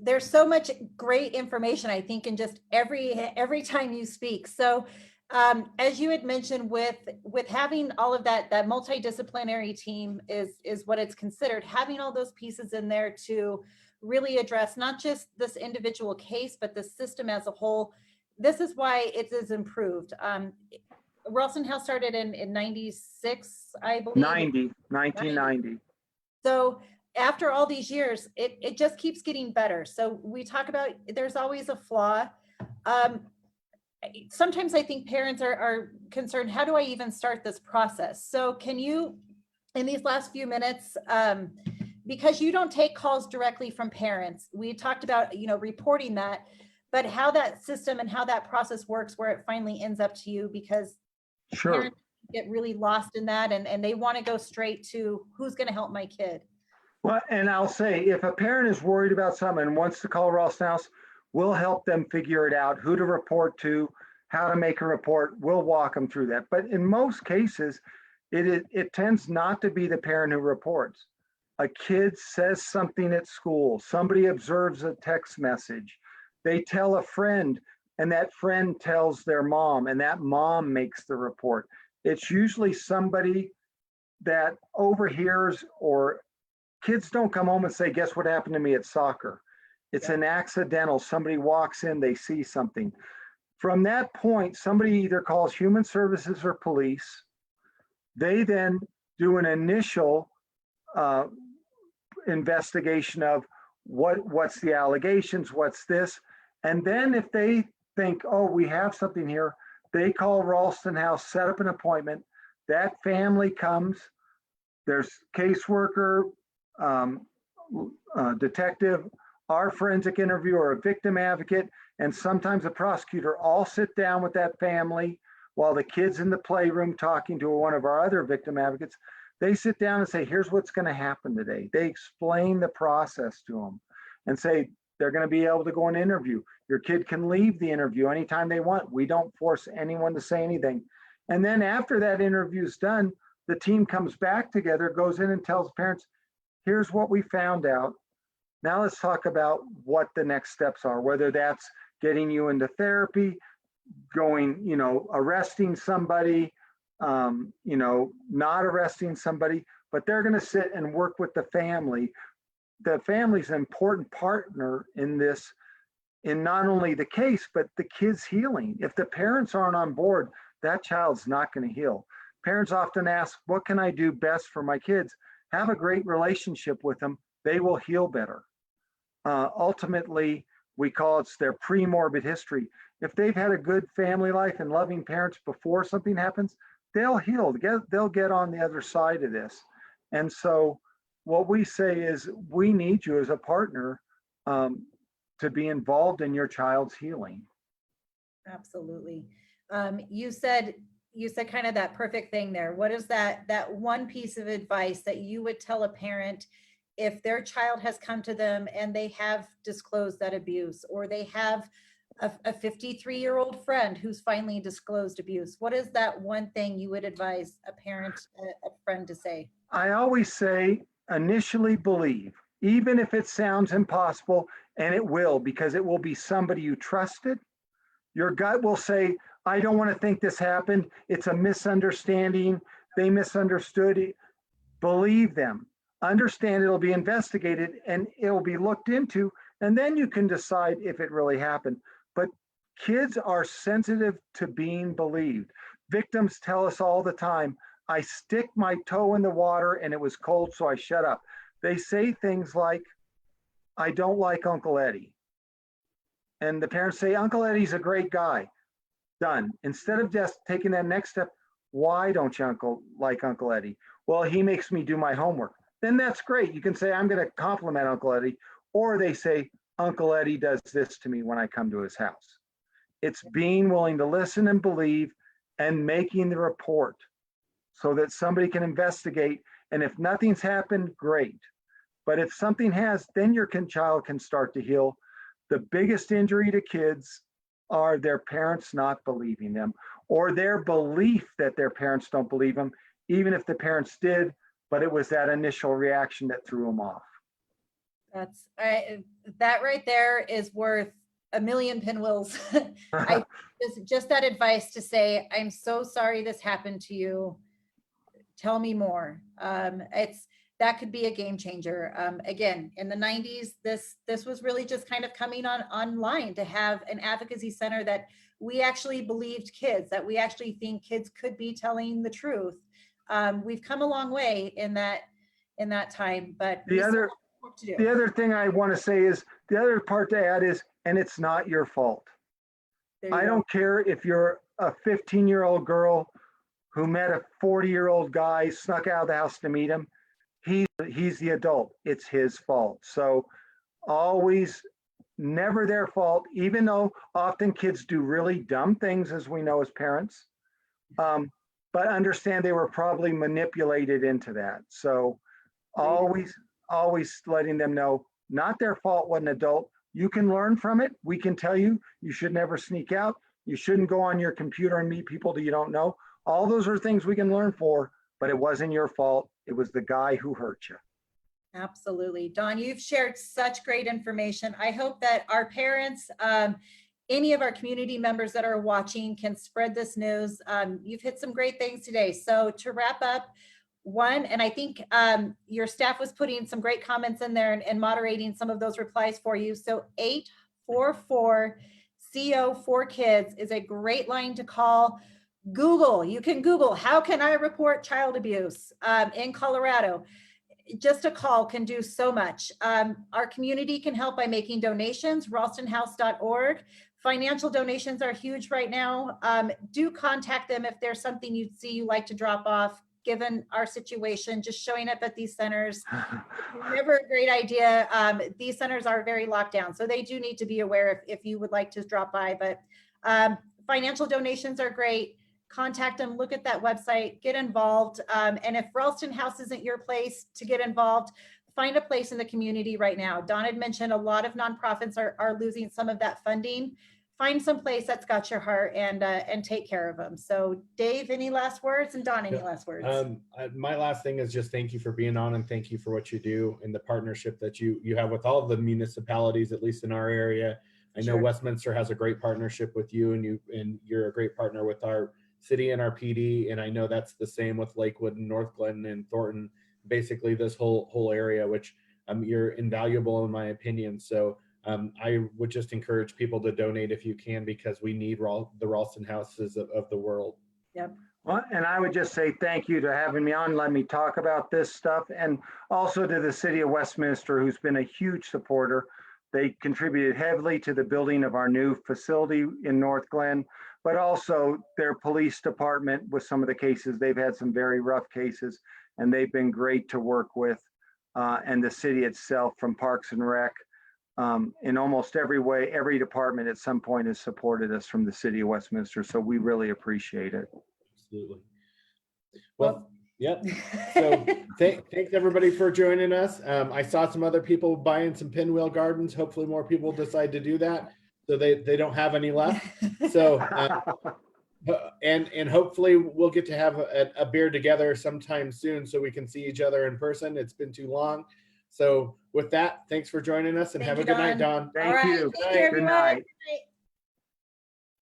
There's so much great information, I think, in just every time you speak. So as you had mentioned, with having all of that multidisciplinary team is what it's considered, having all those pieces in there to really address not just this individual case, but the system as a whole. This is why it is improved. Ralston House started in 96, I believe. 1990. So after all these years, it just keeps getting better. So we talk about, there's always a flaw. Sometimes I think parents are concerned, how do I even start this process? So can you, in these last few minutes, because you don't take calls directly from parents, we talked about, you know, reporting that, but how that system and how that process works, where it finally ends up to you, because Sure. Parents get really lost in that, and they want to go straight to who's going to help my kid. Well, and I'll say, if a parent is worried about something and wants to call Ralston House, we'll help them figure it out, who to report to, how to make a report. We'll walk them through that. But in most cases, it tends not to be the parent who reports. A kid says something at school, somebody observes a text message, they tell a friend, and that friend tells their mom, and that mom makes the report. It's usually somebody that overhears, or kids don't come home and say, guess what happened to me at soccer? It's an accidental, somebody walks in, they see something. From that point, somebody either calls human services or police. They then do an initial investigation of what's the allegations, what's this. And then if they think, oh, we have something here, they call Ralston House, set up an appointment. That family comes, there's caseworker, detective, our forensic interviewer, a victim advocate, and sometimes a prosecutor all sit down with that family while the kid's in the playroom talking to one of our other victim advocates. They sit down and say, here's what's going to happen today. They explain the process to them and say, they're going to be able to go and interview. Your kid can leave the interview anytime they want. We don't force anyone to say anything. And then after that interview is done, the team comes back together, goes in and tells parents, here's what we found out. Now let's talk about what the next steps are, whether that's getting you into therapy, going, arresting somebody, not arresting somebody, but they're going to sit and work with the family. The family's an important partner in this in not only the case, but the kid's healing. If the parents aren't on board, that child's not going to heal. Parents often ask, what can I do best for my kids? Have a great relationship with them. They will heal better. Ultimately, we call it their pre-morbid history. If they've had a good family life and loving parents before something happens, they'll heal. They'll get on the other side of this. And so what we say is we need you as a partner to be involved in your child's healing. Absolutely. You said kind of that perfect thing there. What is that one piece of advice that you would tell a parent if their child has come to them and they have disclosed that abuse, or they have a 53-year-old friend who's finally disclosed abuse? What is that one thing you would advise a parent, a friend to say? I always say initially believe, even if it sounds impossible, and it will, because it will be somebody you trusted. Your gut will say, I don't want to think this happened. It's a misunderstanding. They misunderstood it. Believe them. Understand it'll be investigated and it'll be looked into, and then you can decide if it really happened. But kids are sensitive to being believed. Victims tell us all the time, I stick my toe in the water and it was cold, so I shut up. They say things like, I don't like Uncle Eddie. And the parents say, Uncle Eddie's a great guy. Done. Instead of just taking that next step, why don't you like Uncle Eddie? Well, he makes me do my homework. Then that's great. You can say, I'm going to compliment Uncle Eddie. Or they say, Uncle Eddie does this to me when I come to his house. It's being willing to listen and believe and making the report so that somebody can investigate. And if nothing's happened, great. But if something has, then your child can start to heal. The biggest injury to kids are their parents not believing them, or their belief that their parents don't believe them, even if the parents did, but it was that initial reaction that threw them off. That's that right there is worth a million pinwheels. Just that advice to say, I'm so sorry this happened to you. Tell me more. That could be a game changer. Again, in the 90s, this was really just kind of coming online to have an advocacy center that we actually believed kids, that we actually think kids could be telling the truth. We've come a long way in that time, but the other thing I want to say is, the other part to add is, and it's not your fault. I don't care if you're a 15-year-old girl who met a 40-year-old guy, snuck out of the house to meet him. He's the adult. It's his fault. So always, never their fault, even though often kids do really dumb things, as we know as parents. But understand they were probably manipulated into that. So always letting them know, not their fault when an adult. You can learn from it. We can tell you, you should never sneak out. You shouldn't go on your computer and meet people that you don't know. All those are things we can learn for, but it wasn't your fault. It was the guy who hurt you. Absolutely. Dawn, you've shared such great information. I hope that our parents, any of our community members that are watching, can spread this news. You've hit some great things today. So to wrap up, and I think your staff was putting some great comments in there and moderating some of those replies for you. So 844-CO4-KIDS is a great line to call. Google, you can Google, how can I report child abuse in Colorado? Just a call can do so much. Our community can help by making donations, ralstonhouse.org. Financial donations are huge right now. Do contact them if there's something you'd like to drop off. Given our situation, just showing up at these centers, never a great idea. These centers are very locked down, so they do need to be aware if you would like to drop by. But financial donations are great. Contact them, look at that website, get involved. And if Ralston House isn't your place to get involved, find a place in the community right now. Dawn had mentioned a lot of nonprofits are losing some of that funding. Find some place that's got your heart and take care of them. So Dave, any last words? And Dawn, any last words? My last thing is just thank you for being on, and thank you for what you do and the partnership that you have with all the municipalities, at least in our area. I know Westminster has a great partnership with you, and you're a great partner with our city and our PD. And I know that's the same with Lakewood and North Glen and Thornton, basically this whole area, which you're invaluable in my opinion. So I would just encourage people to donate if you can, because we need the Ralston houses of the world. Yep. Well, and I would just say thank you to having me on, let me talk about this stuff, and also to the city of Westminster, who's been a huge supporter. They contributed heavily to the building of our new facility in North Glen, but also their police department with some of the cases. They've had some very rough cases, and they've been great to work with. And the city itself, from Parks and Rec, in almost every way, every department at some point has supported us from the city of Westminster. So we really appreciate it. Absolutely. Well, yep. So thanks everybody for joining us. I saw some other people buying some pinwheel gardens. Hopefully more people decide to do that, so they don't have any left. So and hopefully we'll get to have a beer together sometime soon, so we can see each other in person. It's been too long. So with that, thanks for joining us, and Thank have a you, good night, Don. Don. Thank All right, you. thank you, Good everyone. night. Good night.